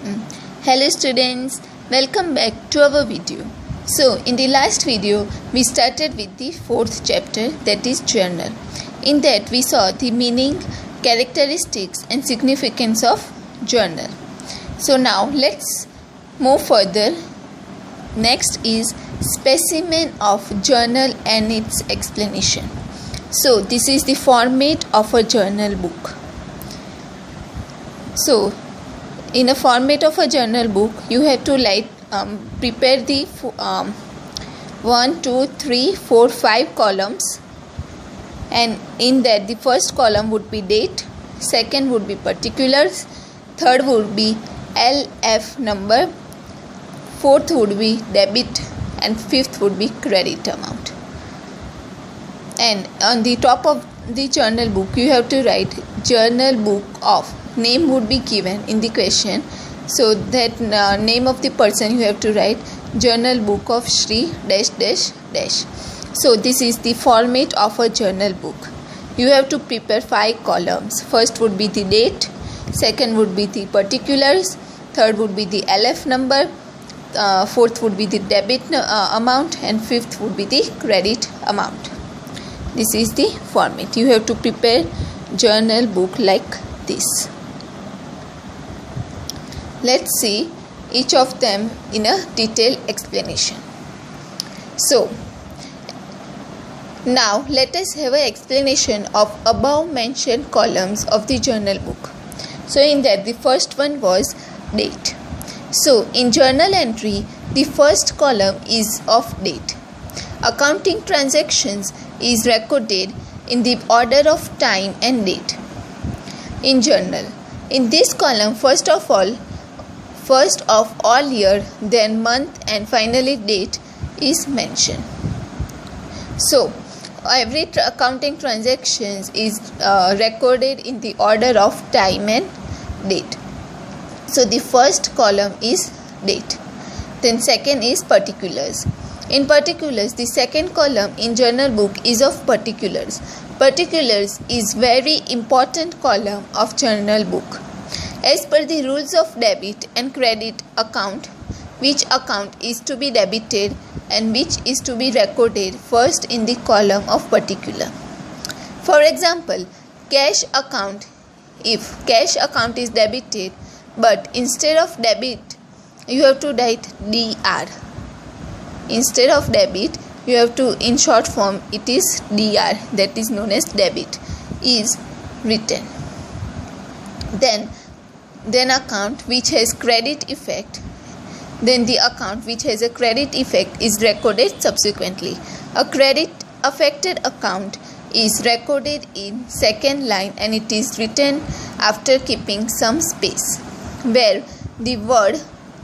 Hello students, welcome back to our video. So in the last video we started with the fourth chapter, that is journal. In that we saw the meaning, characteristics and significance of journal. So now let's move further. Next is specimen of journal and its explanation. So this is the format of a journal book. So in a format of a journal book, you have to prepare the 1, 2, 3, 4, 5 columns, and in that the first column would be date, second would be particulars, third would be LF number, fourth would be debit, and fifth would be credit amount. And on the top of the journal book you have to write journal book of. Name would be given in the question, so that name of the person you have to write journal book of Shri dash dash dash. So this is the format of a journal book. You have to prepare 5 columns. First would be the date, second would be the particulars, third would be the LF number, fourth would be the debit amount, and fifth would be the credit amount. This is the format. You have to prepare journal book like this. Let's see each of them in a detailed explanation. So now let us have an explanation of above mentioned columns of the journal book. So in that the first one was date. So in journal entry the first column is of date. Accounting transactions is recorded in the order of time and date in journal. In this column first of all year, then month, and finally date is mentioned. So every accounting transactions is recorded in the order of time and date. So the first column is date. Then second is particulars. In particulars, the second column in journal book is of particulars. Particulars is very important column of journal book. As per the rules of debit and credit account, which account is to be debited and which is to be recorded first in the column of particular. For example, cash account. If cash account is debited, but instead of debit, you have to write DR. Instead of debit, you have to, in short form, it is DR, that is known as debit, is written. Then account which has credit effect. Then the account which has a credit effect is recorded subsequently. A credit affected account is recorded in second line and it is written after keeping some space, where the word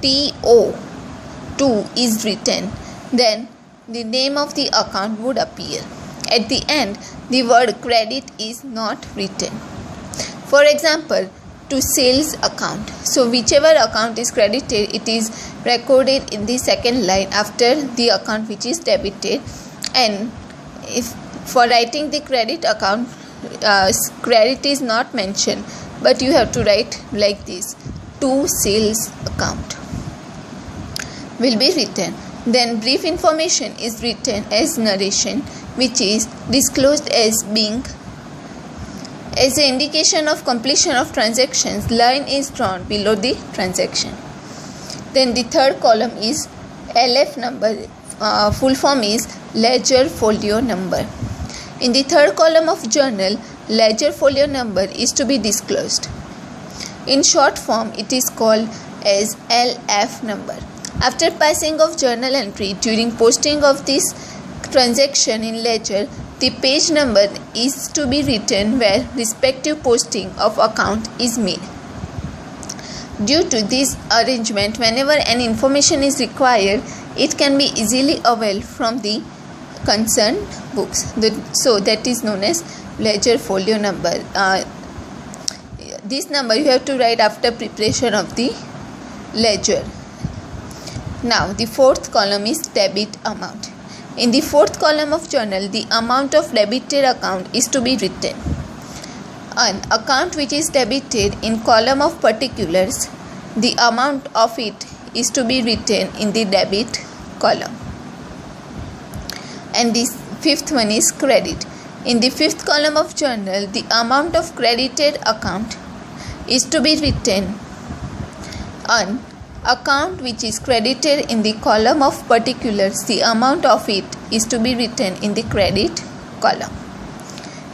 TO2 is written. Then the name of the account would appear. At the end, the word credit is not written. For example, to sales account. So whichever account is credited, it is recorded in the second line after the account which is debited. And if for writing the credit account, credit is not mentioned, but you have to write like this: to sales account will be written. Then brief information is written as narration, which is disclosed as being. As an indication of completion of transactions, line is drawn below the transaction. Then the third column is LF number. Full form is ledger folio number. In the third column of journal, ledger folio number is to be disclosed. In short form, it is called as LF number. After passing of journal entry, during posting of this transaction in ledger, the page number is to be written where respective posting of account is made. Due to this arrangement, whenever an information is required, it can be easily availed from the concerned books. So that is known as ledger folio number. This number you have to write after preparation of the ledger. Now the fourth column is debit amount. In the fourth column of journal, the amount of debited account is to be written. An account which is debited in column of particulars the amount of it is to be written in the debit column. And the fifth one is credit. In the fifth column of journal, the amount of credited account is to be written on account which is credited in the column of particulars. The amount of it is to be written in the credit column.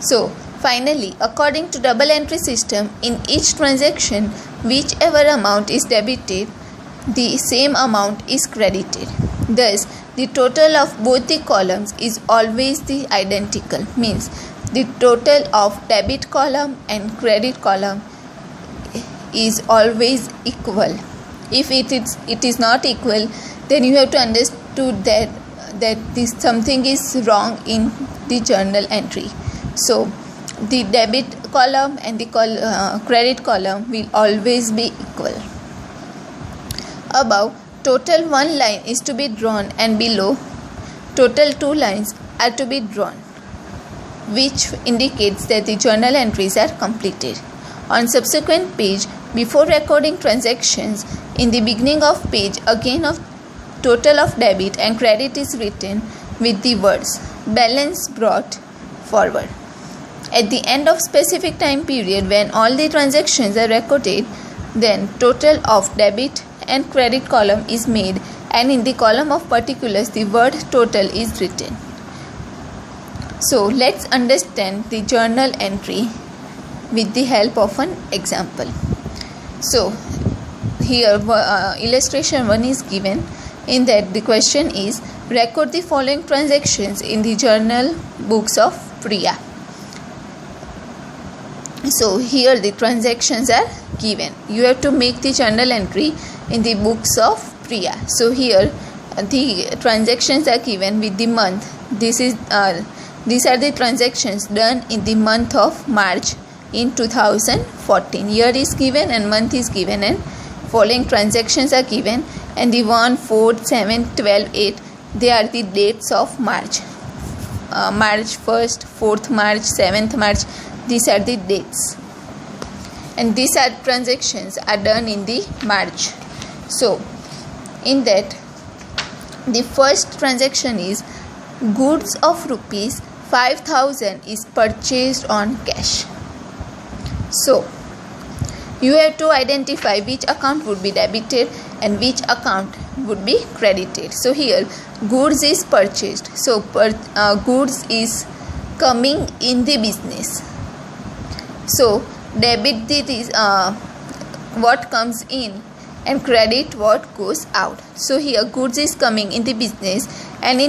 So finally, according to double entry system, in each transaction, whichever amount is debited, the same amount is credited. Thus, the total of both the columns is always the identical, means the total of debit column and credit column is always equal. If it is not equal, then you have to understood that this something is wrong in the journal entry. So the debit column and the credit column will always be equal. Above, total 1 line is to be drawn, and below, total 2 lines are to be drawn, which indicates that the journal entries are completed. On subsequent page, before recording transactions, in the beginning of page, again of total of debit and credit is written with the words balance brought forward. At the end of specific time period, when all the transactions are recorded, then total of debit and credit column is made, and in the column of particulars the word total is written. So let's understand the journal entry with the help of an example. So here illustration 1 is given. In that the question is, record the following transactions in the journal books of Priya. So here the transactions are given. You have to make the journal entry in the books of Priya. So here the transactions are given with the month. These are the transactions done in the month of March in 2014. Year is given and month is given, and following transactions are given, and the 1, 4, 7, 12, 8, they are the dates of March. March 1st, 4th March, 7th March, these are the dates, and these are transactions are done in the March. So in that, the first transaction is goods of rupees 5,000 is purchased on cash. So you have to identify which account would be debited and which account would be credited. So here goods is purchased, so goods is coming in the business. So debit what comes in and credit what goes out. So here goods is coming in the business, and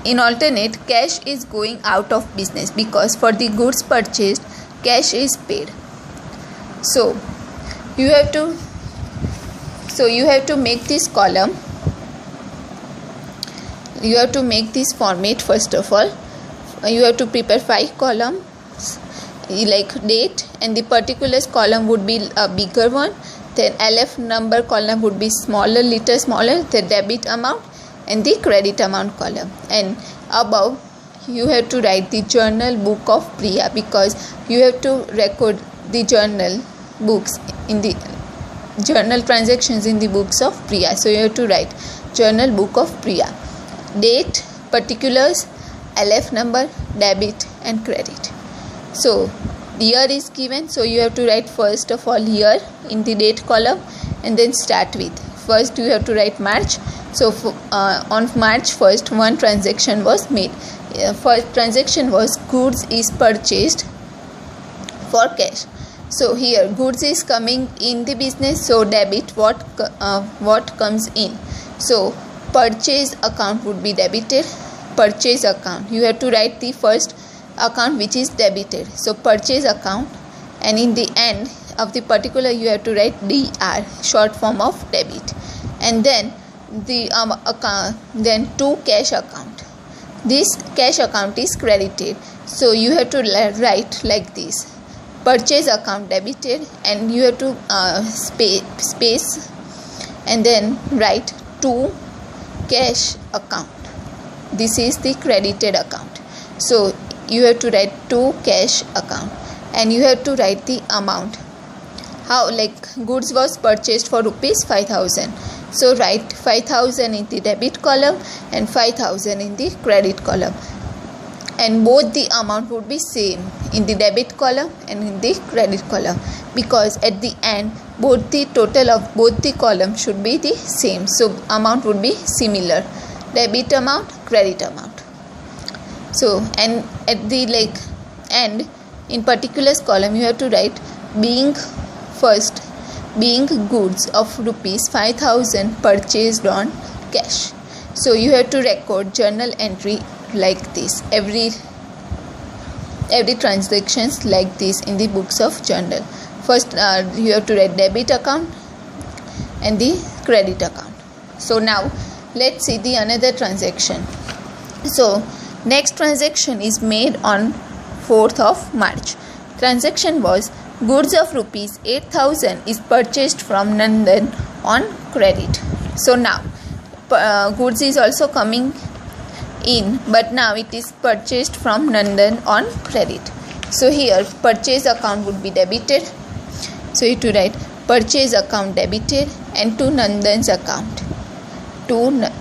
in alternate, cash is going out of business, because for the goods purchased, cash is paid. So you have to make this column. You have to make this format. First of all, you have to prepare 5 columns, like date, and the particulars column would be a bigger one. Then LF number column would be smaller, little smaller, the debit amount, and the credit amount column. And above, you have to write the journal book of Priya, because you have to record the journal books in the journal transactions in the books of Priya. So you have to write journal book of Priya, date, particulars, LF number, debit and credit. So year is given, so you have to write first of all year in the date column, and then start with first you have to write March. So on March 1st, one transaction was made. First transaction was goods is purchased for cash. So here goods is coming in the business, so debit what comes in. So purchase account would be debited. Purchase account, you have to write the first account which is debited, so purchase account, and in the end of the particular you have to write DR, short form of debit, and then the account, then to cash account. This cash account is credited, so you have to write like this: purchase account debited, and you have to space and then write to cash account. This is the credited account, so you have to write to cash account, and you have to write the amount, how, like goods was purchased for rupees 5,000. So write 5,000 in the debit column and 5,000 in the credit column, and both the amount would be same in the debit column and in the credit column, because at the end both the total of both the columns should be the same, so amount would be similar, debit amount, credit amount. So, and at the end, in particulars column you have to write being goods of rupees 5,000 purchased on cash. So you have to record journal entry like this, every transactions like this in the books of journal. First you have to write debit account and the credit account. So now let's see the another transaction. So next transaction is made on 4th of March. Transaction was goods of rupees 8,000 is purchased from Nandan on credit. So now goods is also coming in, but now it is purchased from Nandan on credit. So here purchase account would be debited. So you have to write purchase account debited and to Nandan's account,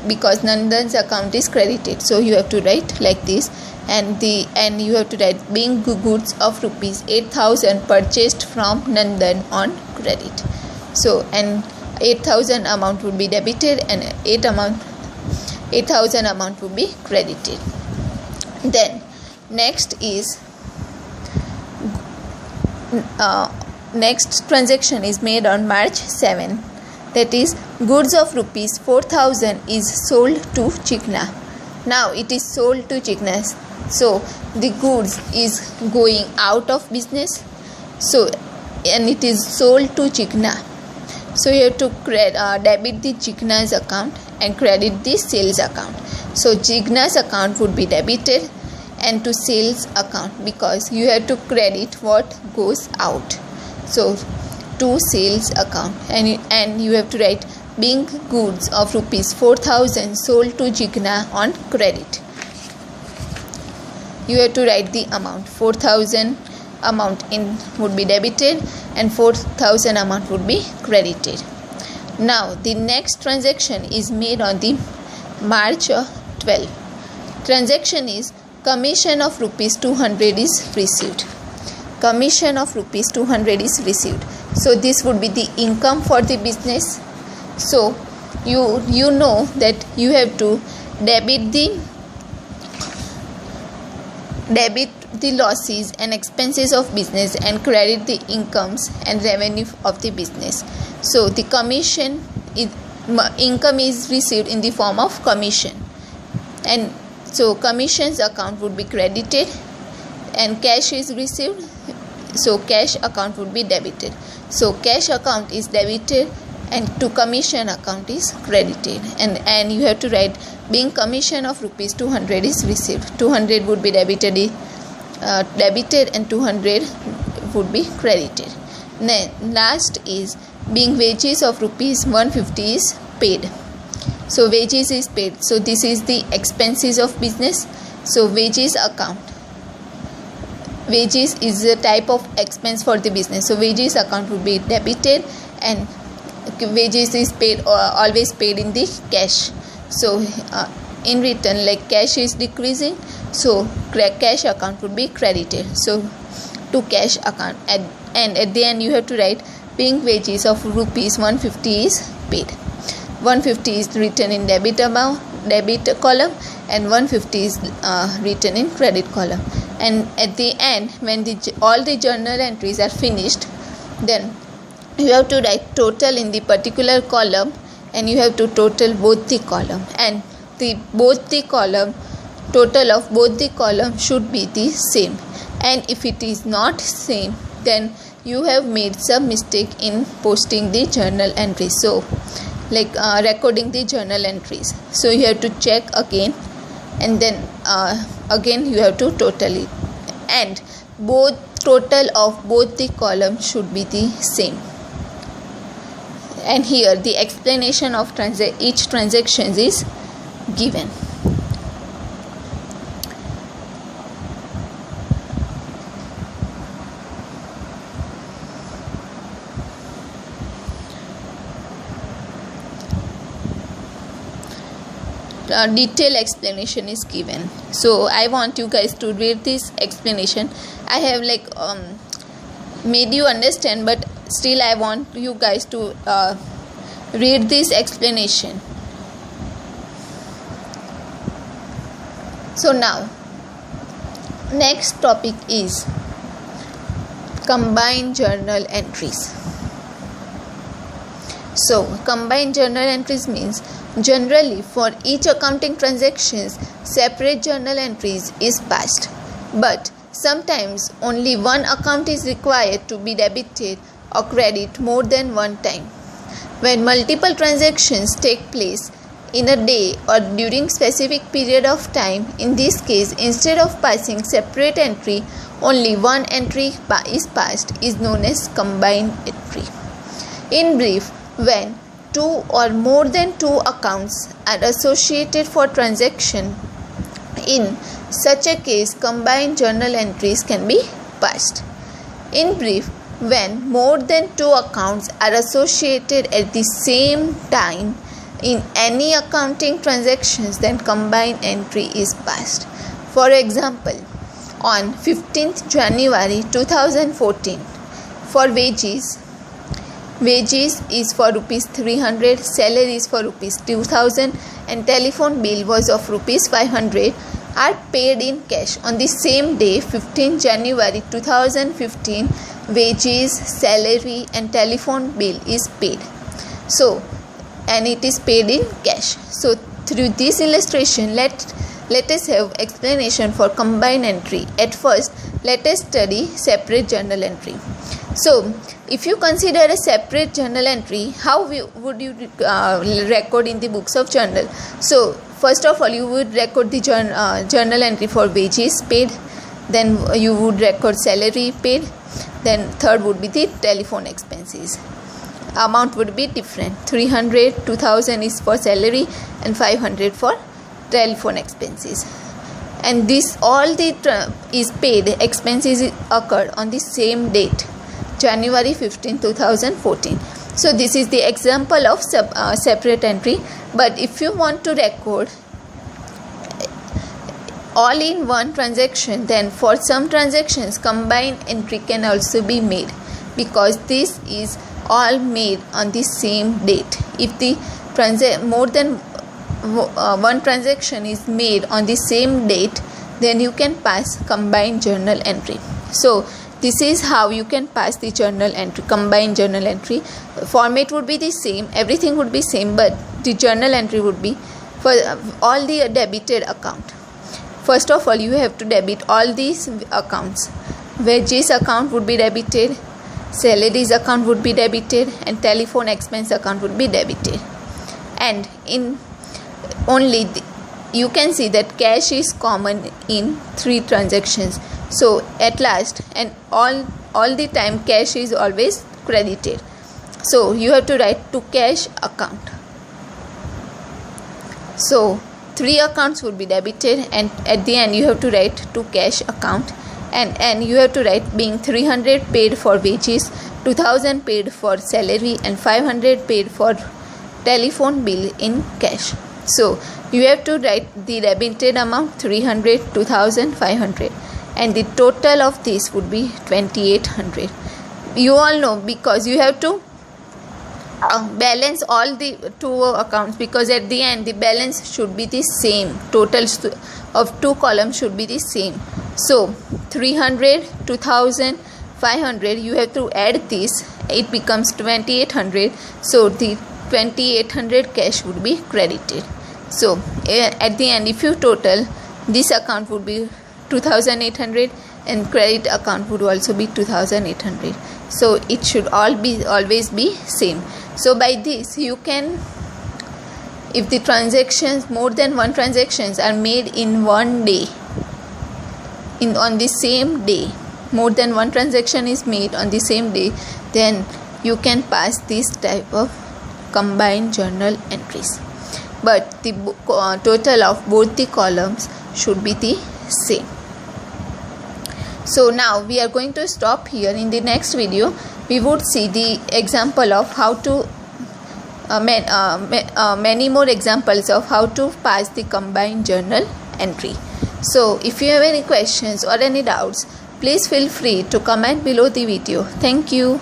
because Nandan's account is credited. So you have to write like this, and you have to write being goods of rupees 8,000 purchased from Nandan on credit. So, and 8,000 amount would be debited and 8,000 amount would be credited. Then next is next transaction is made on March 7. That is goods of rupees 4,000 is sold to Chikna. Now it is sold to Chikna. So the goods is going out of business. So, and it is sold to Chikna. So you have to debit the Chikna's account and credit the sales account. So Chikna's account would be debited and to sales account, because you have to credit what goes out. So to sales account, and you have to write being goods of rupees 4,000 sold to Chikna on credit. You have to write the amount. 4,000 amount would be debited and 4,000 amount would be credited. Now the next transaction is made on the March 12. Transaction is commission of rupees 200 is received. Commission of rupees 200 is received. So this would be the income for the business. So you know that you have to debit the losses and expenses of business and credit the incomes and revenue of the business. So the income is received in the form of commission, and so commission's account would be credited, and cash is received, so cash account would be debited. So cash account is debited and to commission account is credited, and you have to write being commission of rupees 200 is received. 200 would be debited and 200 would be credited. Then last is being wages of rupees 150 is paid. So wages is paid. So this is the expenses of business. So wages account. Wages is a type of expense for the business. So wages account would be debited, and wages is paid always paid in the cash. So in return, like cash is decreasing, so cash account would be credited. So to cash account, and at the end you have to write being wages of rupees 150 is paid. 150 is written in debit column, and 150 is written in credit column. And at the end, when all the journal entries are finished, then you have to write total in the particular column, and you have to total both the column, and total of both the column should be the same. And if it is not same, then you have made some mistake in posting the journal entries, so like recording the journal entries. So you have to check again, and then again you have to total it, and total of both the columns should be the same. And here the explanation of each transaction is given. detailed explanation is given. So I want you guys to read this explanation. I have made you understand, but still I want you guys to read this explanation. So now next topic is combined journal entries. So combined journal entries means generally for each accounting transactions separate journal entries is passed, but sometimes only one account is required to be debited or credit more than one time. When multiple transactions take place in a day or during specific period of time, in this case instead of passing separate entry, only one entry is passed is known as combined entry. In brief, when two or more than two accounts are associated for transaction, in such a case combined journal entries can be passed. In brief, when more than two accounts are associated at the same time in any accounting transactions, then combined entry is passed. For example, on 15th January 2014, for wages is for rupees 300, salary is for rupees 2000 and telephone bill was of rupees 500 are paid in cash. On the same day, 15 January 2015, wages, salary and telephone bill is paid. So, and it is paid in cash. So, through this illustration, let us have explanation for combined entry. At first, let us study separate journal entry. So, if you consider a separate journal entry, how would you record in the books of journal? So, first of all, you would record the journal entry for wages paid, then you would record salary paid, then third would be the telephone expenses. Amount would be different. 300, 2000 is for salary and 500 for telephone expenses. And this all the is paid, expenses occurred on the same date, January 15, 2014. So this is the example of separate entry. But if you want to record all in one transaction, then for some transactions combined entry can also be made, because this is all made on the same date. If the more than one transaction is made on the same date, then you can pass combined journal entry. So this is how you can pass the journal entry, combined journal entry. Format would be the same, everything would be same, but the journal entry would be for all the debited account. First of all, you have to debit all these accounts. Wages account would be debited, salaries account would be debited, and telephone expense account would be debited. And in only you can see that cash is common in three transactions. So at last, and all the time cash is always credited. So you have to write to cash account. So three accounts would be debited, and at the end you have to write to cash account, and you have to write being 300 paid for wages, 2000 paid for salary, and 500 paid for telephone bill in cash. So you have to write the debited amount 300, 2000, 500, and the total of this would be 2800. You all know, because you have to balance all the two accounts, because at the end the balance should be the same, totals of two columns should be the same. So 300, 2000, 500, you have to add this, it becomes 2800. So the 2800 cash would be credited. So at the end, if you total, this account would be 2800 and credit account would also be 2800. So it should always be same. So by this you can, if the transactions, more than one transactions are made in one day, on the same day, more than one transaction is made on the same day, then you can pass this type of combined journal entries. But the total of both the columns should be the same. So now we are going to stop here. In the next video we would see the example of how to many more examples of how to pass the combined journal entry. So if you have any questions or any doubts, please feel free to comment below the video. Thank you.